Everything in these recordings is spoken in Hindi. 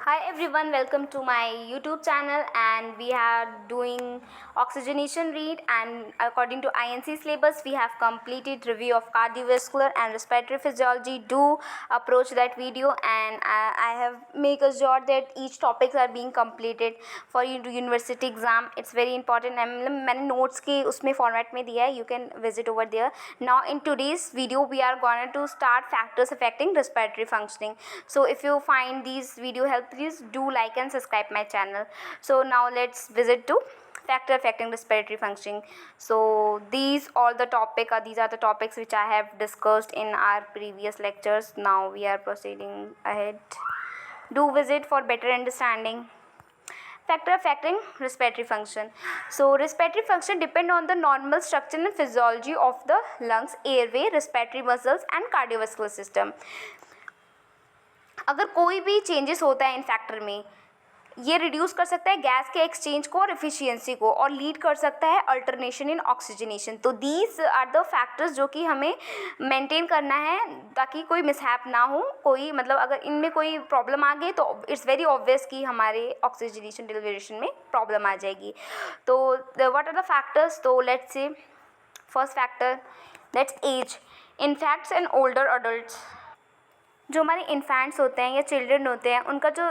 Hi everyone, welcome to my YouTube channel, and we are doing oxygenation read, and according to INC syllabus we have completed review of cardiovascular and respiratory physiology. Do approach that video, and I have make a sure that each topics are being completed for university exam. It's very important, and मैंने notes के उसमें format में दिया है, you can visit over there. Now in today's video we are going to start factors affecting respiratory functioning. So if you find these video helpful, please do like and subscribe my channel. So now let's visit to factor affecting respiratory functioning. So these are the topics which I have discussed in our previous lectures. Now we are proceeding ahead. Do visit for better understanding. Factor affecting respiratory function. So respiratory function depend on the normal structure and physiology of the lungs, airway, respiratory muscles and cardiovascular system. अगर कोई भी चेंजेस होता है इन फैक्टर में, ये रिड्यूस कर सकता है गैस के एक्सचेंज को और एफिशिएंसी को, और लीड कर सकता है अल्टरनेशन इन ऑक्सीजनेशन. तो दीज आर द फैक्टर्स जो कि हमें मेंटेन करना है ताकि कोई मिसहैप ना हो. कोई मतलब अगर इनमें कोई प्रॉब्लम आ गई तो इट्स वेरी ऑब्वियस कि हमारे ऑक्सीजनेशन डेरिवेशन में प्रॉब्लम आ जाएगी. तो व्हाट आर द फैक्टर्स? तो let's say first factor that's age. Infants and older adults, जो हमारे इन्फेंट्स होते हैं या चिल्ड्रन होते हैं, उनका जो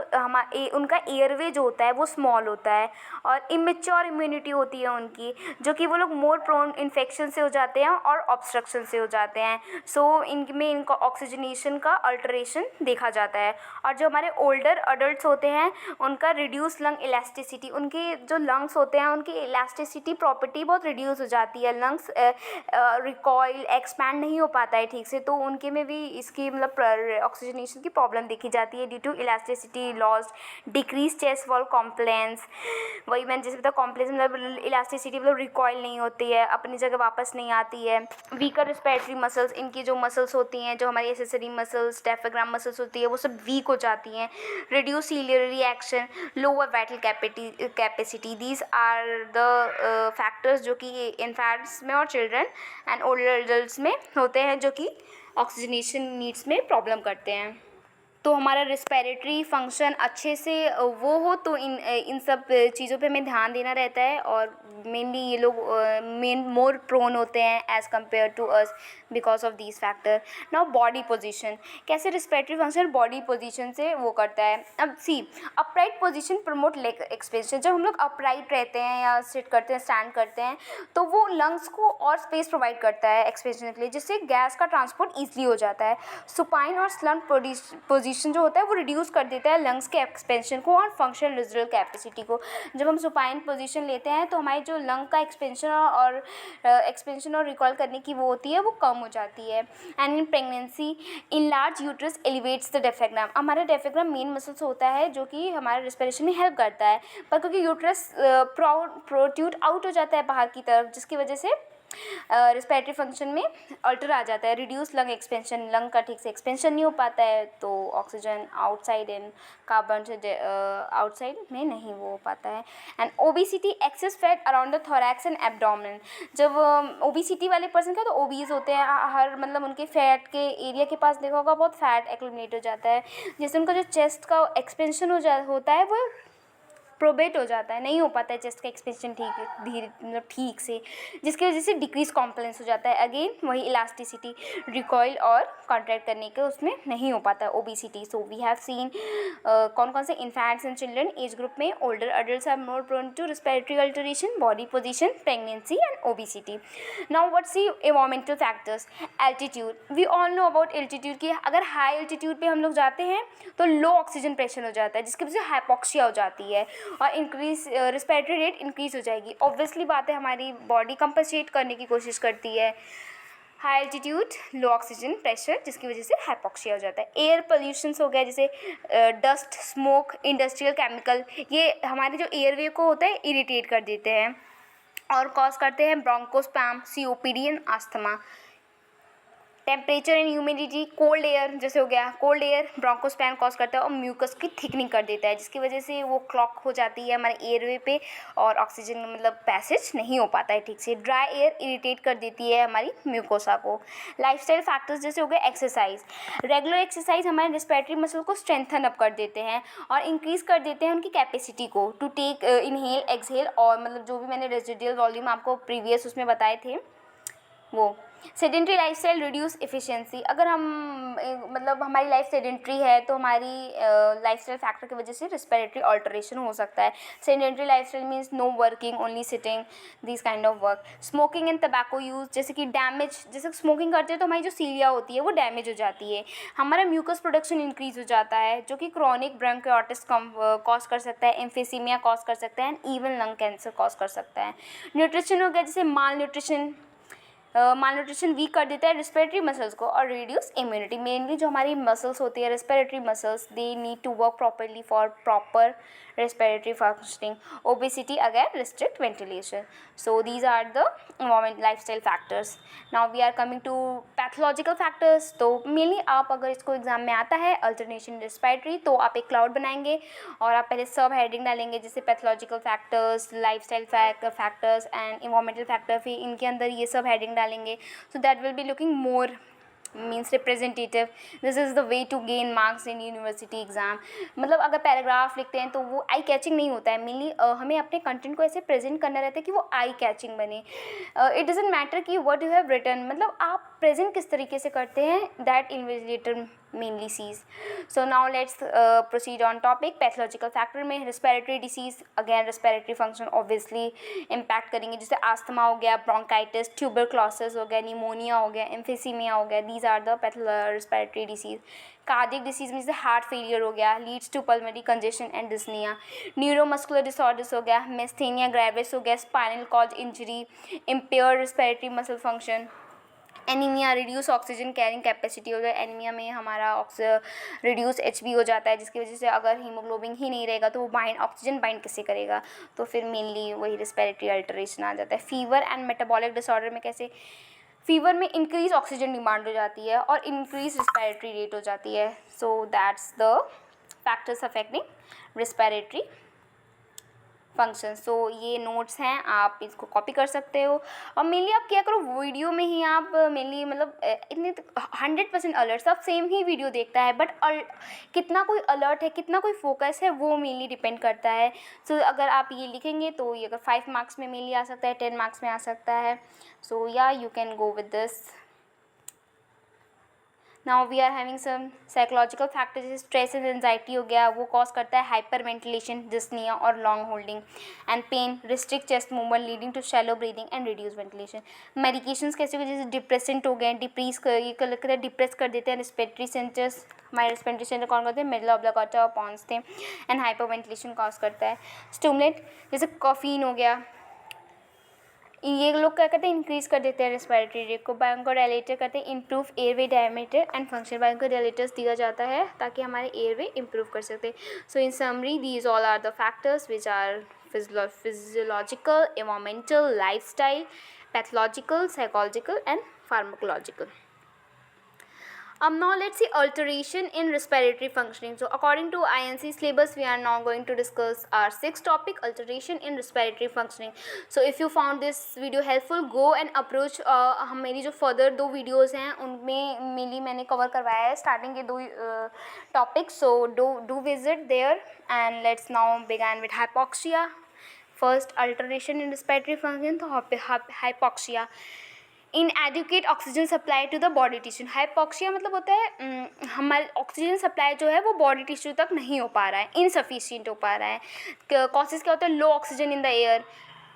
उनका एयरवे जो होता है वो स्मॉल होता है और इमेच्योर इम्यूनिटी होती है उनकी, जो कि वो लोग मोर प्रोन इन्फेक्शन से हो जाते हैं और ऑब्स्ट्रक्शन से हो जाते हैं. सो इनमें इनका ऑक्सीजनेशन का अल्टरेशन देखा जाता है. और जो हमारे ओल्डर अडल्ट्स होते हैं उनका रिड्यूस लंग इलास्टिसिटी, उनके जो लंग्स होते हैं उनकी इलास्टिसिटी प्रॉपर्टी बहुत रिड्यूस हो जाती है. लंग्स रिकॉइल एक्सपैंड नहीं हो पाता है ठीक से, तो उनके में भी इसकी मतलब ऑक्सीजनेशन की प्रॉब्लम देखी जाती है due to elasticity lost, decrease chest wall compliance. वही मैंने जैसे बताया कॉम्प्लेंस मतलब इलास्टिसिटी मतलब रिकॉइल नहीं होती है, अपनी जगह वापस नहीं आती है. वीकर रिस्पिरेटरी मसल्स, इनकी जो मसल्स होती हैं, जो हमारी एसेसरी मसल्स, डायफ्राम मसल्स होती है, वो सब वीक हो जाती हैं. Reduce ciliary action, lower vital capacity. These are the factors जो कि इन्फेंट्स में और चिल्ड्रन एंड ओल्डर एडल्ट्स में होते हैं, जो कि ऑक्सीजनेशन नीड्स में प्रॉब्लम करते हैं. तो हमारा रिस्पिरेटरी फंक्शन अच्छे से वो हो तो इन सब चीज़ों पे हमें ध्यान देना रहता है. और मेनली ये लोग मोर प्रोन होते हैं as compare to us because of these factor. Now body position, कैसे रिस्पिरेटरी फंक्शन बॉडी पोजीशन से वो करता है. अब see, upright position promote leg expansion. जब हम लोग अपराइट रहते हैं या सिट करते हैं, स्टैंड करते हैं, तो वो लंग्स को और स्पेस प्रोवाइड करता है एक्सपेंशन के लिए, जिससे गैस का ट्रांसपोर्ट ईजिली हो जाता है. सुपाइन और स्लंट पोजीशन जो होता है वो रिड्यूस कर देता है लंग्स के एक्सपेंशन को और फंक्शनल रिजर्व कैपेसिटी को. जब हम सुपाइन पोजीशन लेते हैं तो हमारी जो लंग का एक्सपेंशन और रिकॉल करने की वो होती है वो कम हो जाती है. And in pregnancy, in large uterus elevates the diaphragm. हमारा डायफ्राम मेन मसल्स होता है जो कि हमारे रिस्पिरेशन में हेल्प करता है, पर क्योंकि यूट्रस प्रोट्रूड आउट हो जाता है बाहर की तरफ, जिसकी वजह से रिस्पिरेटरी फंक्शन में अल्टर आ जाता है. रिड्यूस लंग एक्सपेंशन, लंग का ठीक से एक्सपेंशन नहीं हो पाता है, तो ऑक्सीजन आउटसाइड एंड कार्बन से आउटसाइड में नहीं वो हो पाता है. And obesity, access fat around the thorax and abdomen. जब ओबेसिटी वाले पर्सन क्या तो ओबीज होते हैं, हर मतलब उनके फैट के एरिया के पास देखा होगा बहुत फैट एक्यूमुलेट हो जाता है, जिससे उनका जो चेस्ट का एक्सपेंशन होता है वो प्रोबेट हो जाता है, नहीं हो पाता है चेस्ट का एक्सपेंशन ठीक से, जिसकी वजह से डिक्रीज कॉम्प्लेंस हो जाता है. अगेन वही इलास्टिसिटी, रिकॉइल और कॉन्ट्रैक्ट करने के उसमें नहीं हो पाता है obesity. So we have seen कौन कौन से infants and children age group में older adults are more prone to respiratory alteration, body position, pregnancy and obesity. Now what's the environmental factors. Altitude, we all know about altitude कि अगर हाई एल्टीट्यूड पे हम लोग जाते हैं तो लो ऑक्सीजन प्रेशर हो जाता है, जिसकी वजह से हाइपोक्सिया हो जाती है और इंक्रीज रिस्पिरेटरी रेट इंक्रीज हो जाएगी. ऑब्वियसली बात है, हमारी बॉडी कंपनसेट करने की कोशिश करती है. हाई एल्टीट्यूड, लो ऑक्सीजन प्रेशर, जिसकी वजह से हाइपोक्सिया हो जाता है. एयर पोल्यूशंस हो गया, जैसे डस्ट, स्मोक, इंडस्ट्रियल केमिकल, ये हमारे जो एयरवे को होता है इरिटेट कर देते हैं और कॉज करते हैं ब्रोंकोस्पैम, COPD and asthma. Temperature and humidity, cold air जैसे हो गया, कोल्ड एयर ब्रोंकोस्पैन कॉज करता है और म्यूकस की थिकनिंग कर देता है, जिसकी वजह से वो क्लॉक हो जाती है हमारे एयरवे पे और ऑक्सीजन मतलब पैसेज नहीं हो पाता है ठीक से। ड्राई एयर इरिटेट कर देती है हमारी म्यूकोसा को। लाइफस्टाइल फैक्टर्स जैसे हो गए एक्सरसाइज, रेगुलर एक्सरसाइज हमारे रेस्पिरेटरी मसल को स्ट्रेंथन अप कर देते हैं और इंक्रीज़ कर देते हैं उनकी कैपेसिटी को टू टेक इनहेल एक्सहेल, और मतलब जो भी मैंने रेजिडुअल वॉल्यूम आपको प्रीवियस उसमें बताए थे वो। सेडेंट्री लाइफस्टाइल रिड्यूस एफिशिएंसी, अगर हम मतलब हमारी लाइफ सेडेंट्री है तो हमारी लाइफस्टाइल फैक्टर की वजह से रिस्पिरेटरी अल्टरेशन हो सकता है। Sedentary lifestyle means no working, only sitting, this kind of work. Smoking and tobacco use, जैसे कि डैमेज, जैसे स्मोकिंग करते हैं तो हमारी जो सीलिया होती है वो डैमेज हो जाती है, हमारा म्यूकस प्रोडक्शन इंक्रीज हो जाता है जो कि क्रॉनिक ब्रोंकाइटिस कॉज कर सकता है, एम्फीसीमिया कॉज कर सकता है and even lung cancer cause कर सकता है। न्यूट्रिशन हो गया, जैसे माल न्यूट्रिशन वीक कर देता है रेस्पिरेटरी मसल्स को और रिड्यूस इम्यूनिटी। मेनली जो हमारी मसल्स होती है respiratory muscles, they need to work properly for proper respiratory functioning. Obesity again restrict ventilation. So these are the environment lifestyle factors. Now we are coming to pathological factors. तो mainly आप अगर इसको एग्जाम में आता है अल्टरनेशन रेस्पिरेटरी तो आप एक क्लाउड बनाएंगे और आप पहले सब हेडिंग डालेंगे जैसे pathological factors, lifestyle factors and environmental factor, फिर इनके अंदर ये सब हेडिंग डालेंगे, so that will be looking more means representative. This is the way to gain marks in university exam. मतलब अगर पैराग्राफ लिखते हैं तो वो आई कैचिंग नहीं होता है, मेनली हमें अपने कंटेंट को ऐसे प्रेजेंट करना रहता है कि वो आई कैचिंग बने। इट डजेंट मैटर कि व्हाट यू हैव रिटन, मतलब आप प्रेजेंट किस तरीके से करते हैं, that invigilator mainly sees. So now let's proceed on topic pathological factor में respiratory disease, again respiratory function obviously impact करेंगे, जैसे अस्थमा हो गया, bronchitis, tuberculosis हो गया, pneumonia हो गया, emphysema हो गया, these are the respiratory disease. Cardiac disease में जैसे हार्ट फेलियर हो गया, leads to pulmonary congestion and dyspnoea. Neuromuscular disorders हो गया, मेस्थेनिया ग्रेविस हो गया, spinal cord injury, impaired respiratory muscle function. Anaemia, reduce oxygen carrying capacity हो जाए, एनीमिया में हमारा रिड्यूस HB हो जाता है, जिसकी वजह से अगर हीमोग्लोबिन ही नहीं रहेगा तो वो ऑक्सीजन बाइंड कैसे करेगा, तो फिर मेनली वही रेस्पिरेटरी अल्टरेशन आ जाता है। फीवर एंड मेटाबॉलिक डिसऑर्डर में कैसे, फीवर में इंक्रीज ऑक्सीजन डिमांड हो जाती है और इंक्रीज रिस्पिरेटरी रेट हो जाती है, so that's the factors affecting respiratory function. So ये नोट्स हैं, आप इसको कॉपी कर सकते हो और मेनली आप क्या करो, वीडियो में ही आप मेनली मतलब इतने 100% अलर्ट, सब सेम ही वीडियो देखता है बट कितना कोई अलर्ट है, कितना कोई फोकस है, वो मेनली डिपेंड करता है। सो अगर आप ये लिखेंगे तो ये अगर 5 मार्क्स में मेनली आ सकता है, 10 मार्क्स में आ सकता है, सो या you can go with this. Now we are having some psychological factors, जैसे स्ट्रेस एंड एंजाइटी हो गया, वो कॉज करता है हाइपर वेंटिलेशन, डिस्निया और long holding and pain, restrict chest movement leading to shallow breathing and reduce ventilation. Medications कैसे हो गए, जैसे डिप्रेसेंट हो गए, डिप्रेस कर देते हैं रेस्पिरेटरी सेंटर्स, हमारे रेस्पिरेटरी सेंटर कौन करते हैं, मिडल ऑब्लिगेटा और पॉन्स थे, एंड हाइपर वेंटिलेशन कॉज करता है। स्टिमुलेंट जैसे कॉफीन हो गया, ये लोग क्या करते हैं, इंक्रीज कर देते हैं रेस्पिरेटरी रेट को। बायोकोडाइलेटर करते हैं improve airway diameter and function, bronchodilators दिया जाता है ताकि हमारे एयरवे इम्प्रूव कर सकते। So in summary these all are the factors which are physiological, environmental, lifestyle, pathological, psychological and pharmacological. Now let's see alteration in respiratory functioning. So according to INC syllabus, we are now going to discuss our 6th topic, alteration in respiratory functioning. So if you found this video helpful, go and approach मेरी जो further 2 videos हैं उनमें मेनली मैंने cover करवाया है starting के 2 topics. So do visit there and let's now begin with hypoxia. First, alteration in respiratory function, तो hypoxia. Inadequate oxygen supply to the body tissue. Hypoxia मतलब होता है हमारे ऑक्सीजन सप्लाई जो है वो बॉडी टिश्यू तक नहीं हो पा रहा है, इनसफिशिएंट हो पा रहा है. कॉजेज क्या होता है, low oxygen in the air,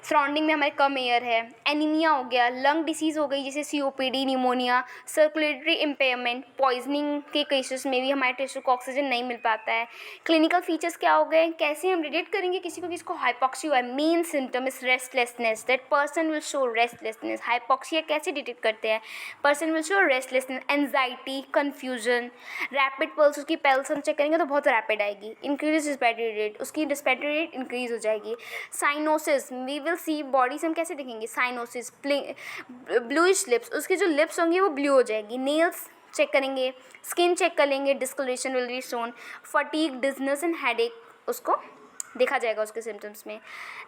surrounding में हमारे कम एयर है. एनीमिया हो गया, लंग डिसीज़ हो गई जैसे COPD, pneumonia, circulatory impairment, poisoning के केसेस में भी हमारे टिश्यू को ऑक्सीजन नहीं मिल पाता है. क्लिनिकल फीचर्स क्या हो गए, कैसे हम डिटेक्ट करेंगे किसी को किसको हाइपोक्सिया हुआ है. Main symptom is restlessness, that person will show restlessness. Hypoxia कैसे डिटेक्ट करते हैं, person will show restlessness, anxiety, confusion. Rapid pulse, उसकी पल्स हम चेक करेंगे तो बहुत रैपिड आएगी. इंक्रीज रिस्पिरेटरी रेट, उसकी रिस्पिरेटरी रेट इंक्रीज हो जाएगी. Cyanosis, we will will see, body से हम कैसे देखेंगे, साइनोसिस, ब्लूइश लिप्स, उसकी जो लिप्स होंगी वो ब्लू हो जाएगी, नेल्स चेक करेंगे, स्किन चेक कर लेंगे, discolouration will be shown, fatigue, dizziness and headache उसको देखा जाएगा उसके सिम्टम्स में।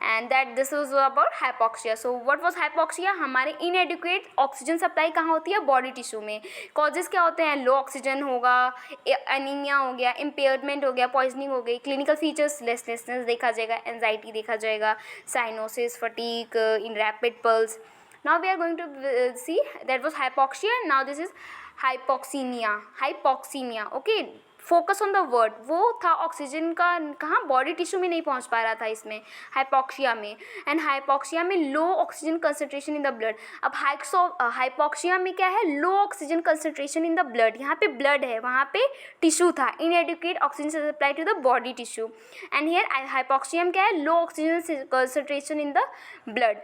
And that this was about hypoxia. So what was hypoxia, हमारे इनएडिक्वेट ऑक्सीजन सप्लाई कहाँ होती है, बॉडी टिश्यू में। कॉजेज क्या होते हैं, लो ऑक्सीजन होगा, एनीमिया हो गया, इम्पेयरमेंट हो गया, पॉइजनिंग हो गई, क्लिनिकल फीचर्स रेस्टलेसनेस देखा जाएगा, एंजाइटी देखा जाएगा, cyanosis, fatigue in rapid pulse. Now we are going to see that was hypoxia and now this is hypoxemia. Hypoxemia, okay, focus on the word, वो था ऑक्सीजन का कहाँ, बॉडी टिश्यू में नहीं पहुँच पा रहा था इसमें, हाइपोक्सिया में। एंड हाइपोक्सिया में low oxygen concentration in the blood. अब हाइपोक्सिया में क्या है, low oxygen concentration in the blood, यहाँ पे ब्लड है, वहाँ पे टिश्यू था, inadequate oxygen supply to the body tissue. And here hypoxia में क्या है, low oxygen concentration in the blood.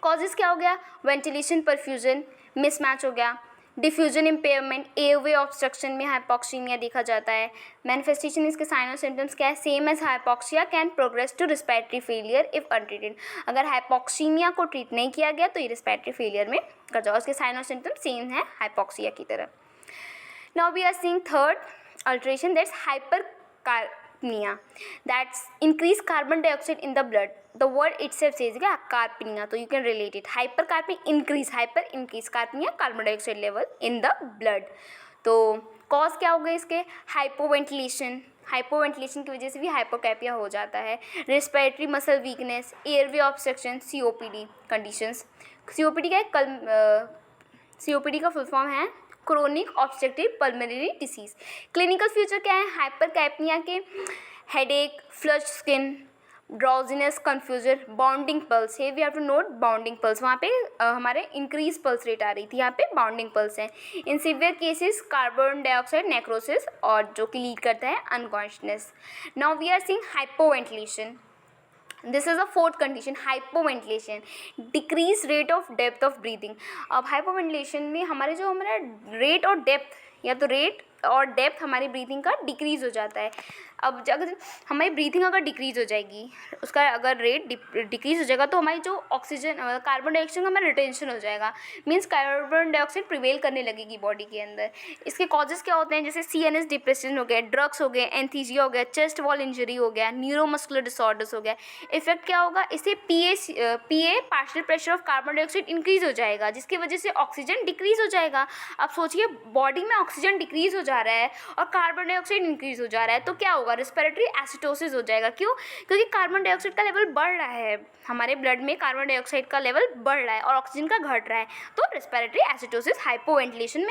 Causes क्या हो गया, वेंटिलेशन परफ्यूजन मिसमैच हो गया, डिफ्यूजन इम्पेयरमेंट, एयरवे ऑब्स्ट्रक्शन में हाइपोक्सीमिया देखा जाता है। मैनिफेस्टेशन इसके साइन और सिम्टम्स क्या है, same as hypoxia, can progress to respiratory failure if untreated. अगर हाइपोक्सीमिया को ट्रीट नहीं किया गया तो ये रिस्पिरेटरी फेलियर में कर जाओ, उसके साइन और सिम्टम्स सेम है हाइपोक्सिया की तरह। Now we are seeing third alteration, that's hypercapnia, that's increase carbon dioxide in the blood. The word itself says क्या, कार्पनिया, तो you can relate it. Hypercarpnia increase, hyper increase, capnia carbon dioxide level in the blood. तो कॉज क्या हो गए इसके, हाइपोवेंटिलेशन, हाइपोवेंटिलेशन की वजह से भी हाइपोकैपिया हो जाता है, respiratory muscle weakness, airway obstruction, COPD conditions. COPD क्या है, सीओपीडी का फुल फॉर्म है chronic obstructive pulmonary disease. Clinical feature क्या है हाइपरकैपनिया के, headache, flush skin, drowsiness, confusion, bounding pulse है, we have to note bounding pulse, वहाँ पे हमारे इंक्रीज पल्स रेट आ रही थी, यहाँ पे बाउंडिंग पल्स है। In severe cases carbon dioxide necrosis, और जो कि लीड करता है unconsciousness. Now we are seeing hypoventilation, this is a fourth condition, hypoventilation, decrease rate of depth of breathing. अब हाइपोवेंटिलेशन में हमारे जो हमारा रेट और डेप्थ, या तो रेट और डेप्थ हमारी ब्रीथिंग का डिक्रीज़ हो जाता है। अब अगर हमारी ब्रीथिंग अगर डिक्रीज़ हो जाएगी, उसका अगर रेट डिक्रीज़ हो जाएगा तो हमारी जो ऑक्सीजन कार्बन डाइऑक्साइड का हमारा रिटेंशन हो जाएगा, मीन्स कार्बन डाइऑक्साइड प्रिवेल करने लगेगी बॉडी के अंदर। इसके कॉजेज क्या होते हैं, जैसे CNS डिप्रेशन हो गया, ड्रग्स हो गए, एंथीजिया हो गया, चेस्ट वॉल इंजरी हो गया, न्यूरोमस्कुलर डिसऑर्डर्स हो गया। इफेक्ट क्या होगा, इससे PA partial pressure of carbon dioxide increase हो जाएगा, जिसकी वजह से ऑक्सीजन डिक्रीज़ हो जाएगा। अब सोचिए बॉडी में ऑक्सीजन डिक्रीज़ हो जा रहा है और कार्बन डाइऑक्साइड इंक्रीज़ हो जा रहा है, तो क्या होगा, रिस्पिरेटरी एसिडोसिस हो जाएगा। क्यों, क्योंकि कार्बन डाइऑक्साइड का लेवल बढ़ रहा है, हमारे ब्लड में कार्बन डाइऑक्साइड का लेवल बढ़ रहा है और ऑक्सीजन का घट रहा है, तो रिस्पिरेटरी एसिडोसिस हाइपोवेंटिलेशन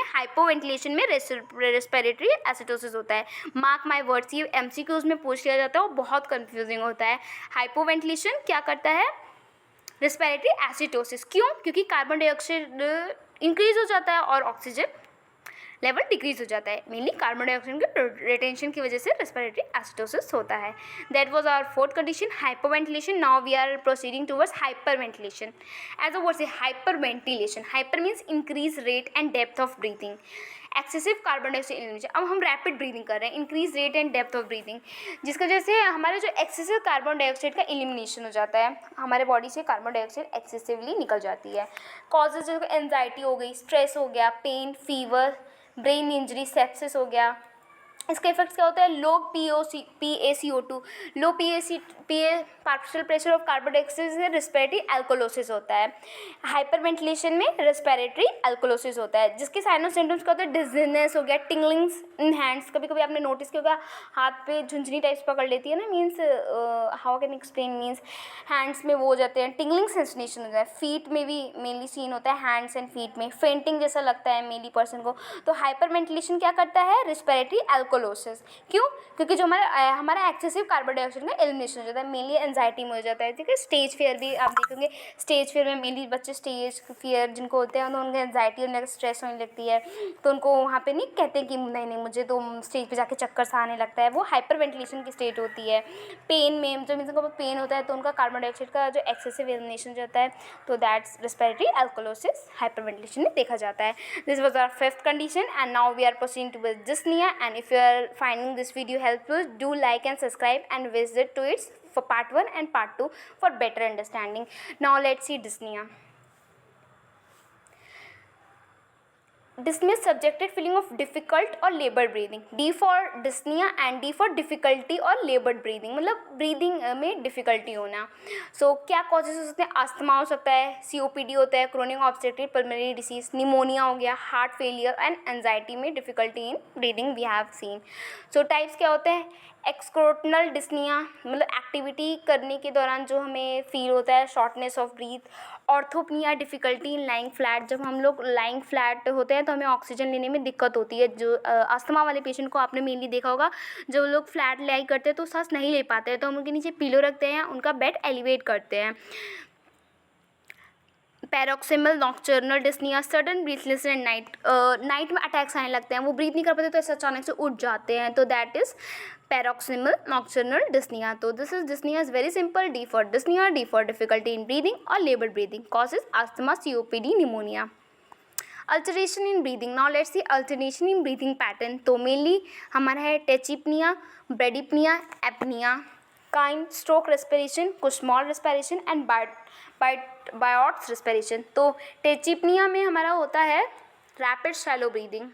में रिस्पिरेटरी एसिडोसिस होता है। मार्क माय वर्ड्स, ये MCQs में पूछ लिया जाता है और बहुत कंफ्यूजिंग होता है। हाइपोवेंटिलेशन क्या करता है, रिस्पिरेटरी एसिडोसिस। क्यों, क्योंकि कार्बन डाइऑक्साइड इंक्रीज हो जाता है और ऑक्सीजन लेवल डिक्रीज हो जाता है, मेनली कार्बन डाइऑक्साइड के रिटेंशन की वजह से रेस्पिरेटरी एसिडोसिस होता है। That was our fourth condition, hypoventilation. Now we are proceeding towards hyperventilation. As a word say hyperventilation, hyper means increase rate and depth of breathing, excessive carbon dioxide elimination. अब हम रैपिड ब्रीदिंग कर रहे हैं, increase rate and depth of breathing, जिसकी वजह से हमारे जो एक्सेसिव कार्बन डाइऑक्साइड का एलिमिनेशन हो जाता है, हमारे बॉडी से कार्बन डाइऑक्साइड एक्सेसिवली निकल जाती है। कॉजेज जैसे एंजाइटी हो गई, स्ट्रेस हो गया, pain, fever, brain injury, sepsis हो गया। इसके इफेक्ट्स क्या होता है, low PaCO2, low partial pressure of carbon dioxide से रेस्पिरेटरी एल्कोलोसिस होता है। हाइपरवेंटिलेशन में रेस्पिरेटरी एल्कोलोसिस होता है, जिसके साइन और सिम्टम्स क्या होते हैं, डिजीनेस हो गया, टिंगलिंग्स इन हैंड्स, कभी कभी आपने नोटिस किया होगा हाथ पे झुंझुनी टाइप्स पकड़ लेती है ना, means how can explain, means hands में वो हो जाते हैं, टिंगलिंग सेंसेशन होता है। फीट में भी मेनली सीन होता है, हैंड्स एंड फीट में फेंटिंग जैसा लगता है मेनली पर्सन को। तो हाइपरवेंटिलेशन क्या करता है, रेस्पिरेटरी एल्कोलोसिस। क्यों, क्योंकि जो हमारा एक्सेसिव कार्बन डाइऑक्साइड का एलिमिनेशन हो जाता है, मेनली एंजाइटी में हो जाता है। ठीक है, स्टेज फियर भी आप देखेंगे, स्टेज फियर में मेनली बच्चे स्टेज फियर जिनको होते हैं, तो उनको एंजाइटी और स्ट्रेस होने लगती है, तो उनको वहाँ पे नहीं कहते हैं कि नहीं मुझे तो स्टेज पे जाके चक्कर सा आने लगता है, वो हाइपरवेंटिलेशन की स्टेट होती है। पेन में जब इनको पेन होता है तो उनका कार्बन डाइऑक्साइड का जो एक्सेसिव एलिमिनेशन जाता है, तो दैट्स रेस्पिरेटरी एल्कोलोसिस, हाइपरवेंटिलेशन में देखा जाता है। This was our fifth condition and now we are proceeding towards dyspnoea. And if you are finding this video helpful, do like and subscribe and visit to it for part 1 and part 2 for better understanding. Now let's see dyspnea. Dyspnea subjected feeling of difficult or labored breathing. D for dyspnea and D for difficulty और labored breathing, मतलब ब्रीदिंग में डिफिकल्टी होना. सो क्या कॉजेज हो सकते हैं? अस्थमा हो सकता है, COPD होता है, chronic obstructive pulmonary disease, pneumonia हो गया, हार्ट फेलियर एंड एंजाइटी में difficulty in breathing we have seen. So types क्या होते हैं? एक्सक्रोटनल डिस्निया, मतलब एक्टिविटी करने के दौरान जो हमें फील होता है, shortness of breath. Orthopnoea, difficulty in lying flat, जब हम लोग लाइंग फ्लैट होते हैं तो हमें ऑक्सीजन लेने में दिक्कत होती है. जो अस्थमा वाले पेशेंट को आपने मेनली देखा होगा, जो लोग फ्लैट लाई करते हैं तो सांस नहीं ले पाते हैं, तो हम उनके नीचे पिलो रखते हैं, उनका बेड एलिवेट करते हैं. Paroxysmal nocturnal dyspnea, sudden breathless and night में अटैक्स आने लगते हैं, वो ब्रीथ नहीं कर पाते तो ऐसे अचानक से उठ जाते हैं, तो that is paroxysmal nocturnal dyspnea. तो this is dyspnea is very simple. D for dyspnea, D for difficulty in breathing or laboured breathing. Causes asthma, COPD, pneumonia. Alteration in breathing. Now let's see alternation in breathing pattern. तो मेनली हमारा है टेचिपनिया, ब्रेडिपनिया, एपनिया, काइंड Stokes respiration, Kussmaul respiration and Biot's respiration. तो टेचिपनिया में हमारा होता है रैपिड शैलो ब्रीदिंग,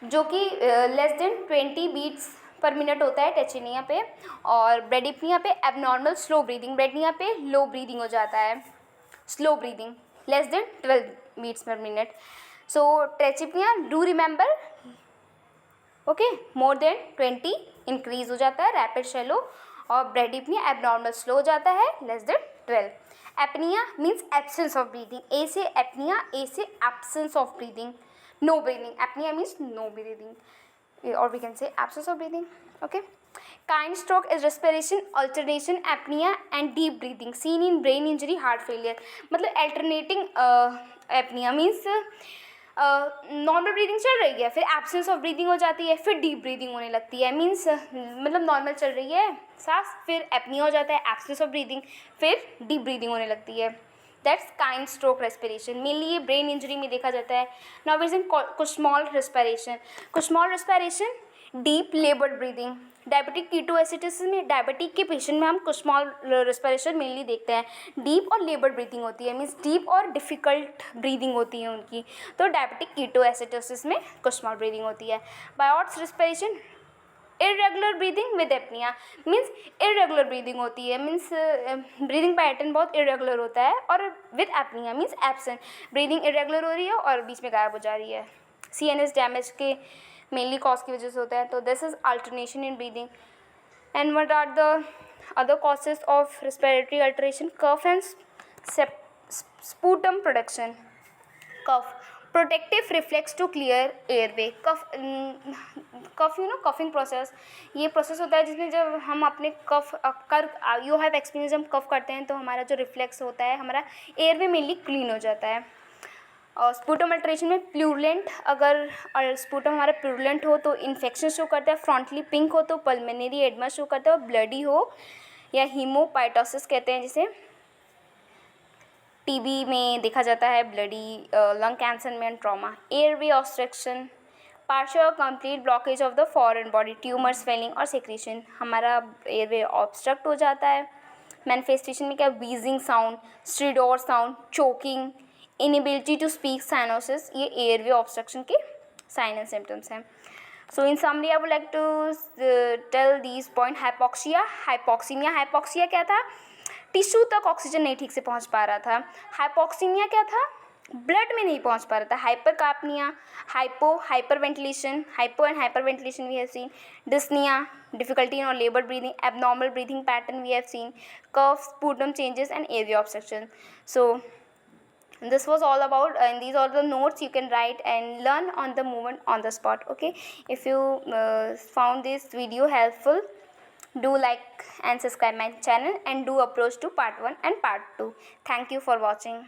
जो कि less than 20 beats per minute होता है टेचिनिया पे, और ब्रेडिपनिया पे एबनॉर्मल स्लो ब्रीदिंग. ब्रेडिनिया पे लो ब्रीदिंग हो जाता है, slow breathing, less than 12 beats per minute. So tachypnea, do remember, okay, more than 20 increase हो जाता है रैपिड शैलो, और ब्रेडिपनिया एबनॉर्मल स्लो हो जाता है, less than 12. Apnea means absence of breathing. A से एपनिया, ए से absence of breathing, no breathing. Apnea means no breathing, or we can say absence of breathing. Okay. Kind stroke is respiration alternation, apnea and deep breathing seen in brain injury, heart failure. मतलब alternating apnea means normal breathing चल रही है, फिर एब्सेंस ऑफ ब्रीदिंग हो जाती है, फिर डीप ब्रीदिंग होने लगती है. मीन्स मतलब नॉर्मल चल रही है सांस, फिर एपनिया हो जाता है, एब्सेंस ऑफ ब्रीदिंग, फिर डीप ब्रीदिंग होने लगती है. दैट्स काइंड स्ट्रोक रेस्पिरेशन. मेनली ये ब्रेन इंजरी में देखा जाता है. Now we see Kussmaul respiration. Kussmaul respiration, deep laboured breathing. Diabetic ketoacidosis में, डायबिटिक के पेशेंट में हम कुस्मॉल रेस्पिरेशन मेनली देखते हैं. डीप और लेबर्ड ब्रीदिंग होती है, मीन्स डीप और डिफ़िकल्ट ब्रीदिंग होती है उनकी, तो डायबिटिक कीटोएसिडिस में कुस्मॉल ब्रीदिंग होती है. Biot's respiration, irregular breathing with apnea, means irregular breathing होती है, मीन्स ब्रीदिंग पैटर्न बहुत इरेगुलर होता है, और with apnea means absent, breathing irregular हो रही है और बीच में गायब हो जा रही है. CNS डैमेज के मेनली कॉज की वजह से होता है. तो this is alternation in breathing. And what are the other causes of respiratory alteration? Cough and sputum production. Cough, protective reflex to clear airway. Cough coughing process, ये प्रोसेस होता है जिसमें जब हम अपने कफ कर यू हैव एक्सपीरियंस, हम कफ करते हैं तो हमारा जो रिफ्लेक्स होता है, हमारा एयरवे मेनली क्लीन हो जाता है. और स्पूटम अल्ट्रेशन में प्यूरुलेंट, अगर स्पूटम हमारा प्यूरुलेंट हो तो इन्फेक्शन शो करता है, फ्रंटली पिंक हो तो पल्मोनरी एडमा शो करता है, और ब्लडी हो या हीमोपाइटोसिस कहते हैं जिसे, TB में देखा जाता है, ब्लडी लंग कैंसर में, trauma. Airway obstruction, partial complete blockage of the foreign body, tumour, swelling और सेक्रेशन, हमारा एयरवे ऑब्स्ट्रक्ट हो जाता है. मैनिफेस्टेशन में क्या? Wheezing sound, stridor sound, choking, inability to speak, cyanosis, ये एयरवे ऑब्स्ट्रक्शन के साइन एंड सिम्टम्स हैं. So in summary I would like to tell these point. Hypoxia, hypoxemia. Hypoxia क्या था? टिश्यू तक ऑक्सीजन नहीं ठीक से पहुंच पा रहा था. हाइपोक्सीमिया क्या था? ब्लड में नहीं पहुंच पा रहा था. Hypercapnia, hyper ventilation, hypo and hyper ventilation we have seen. Dyspnea, difficulty in or laboured breathing, abnormal breathing pattern we have seen. Cough, sputum changes and airway obstruction. So this was all about, and these are the notes you can write and learn on the moment on the spot. Okay, if you found this video helpful, do like and subscribe my channel and do approach to part 1 and part 2. Thank you for watching.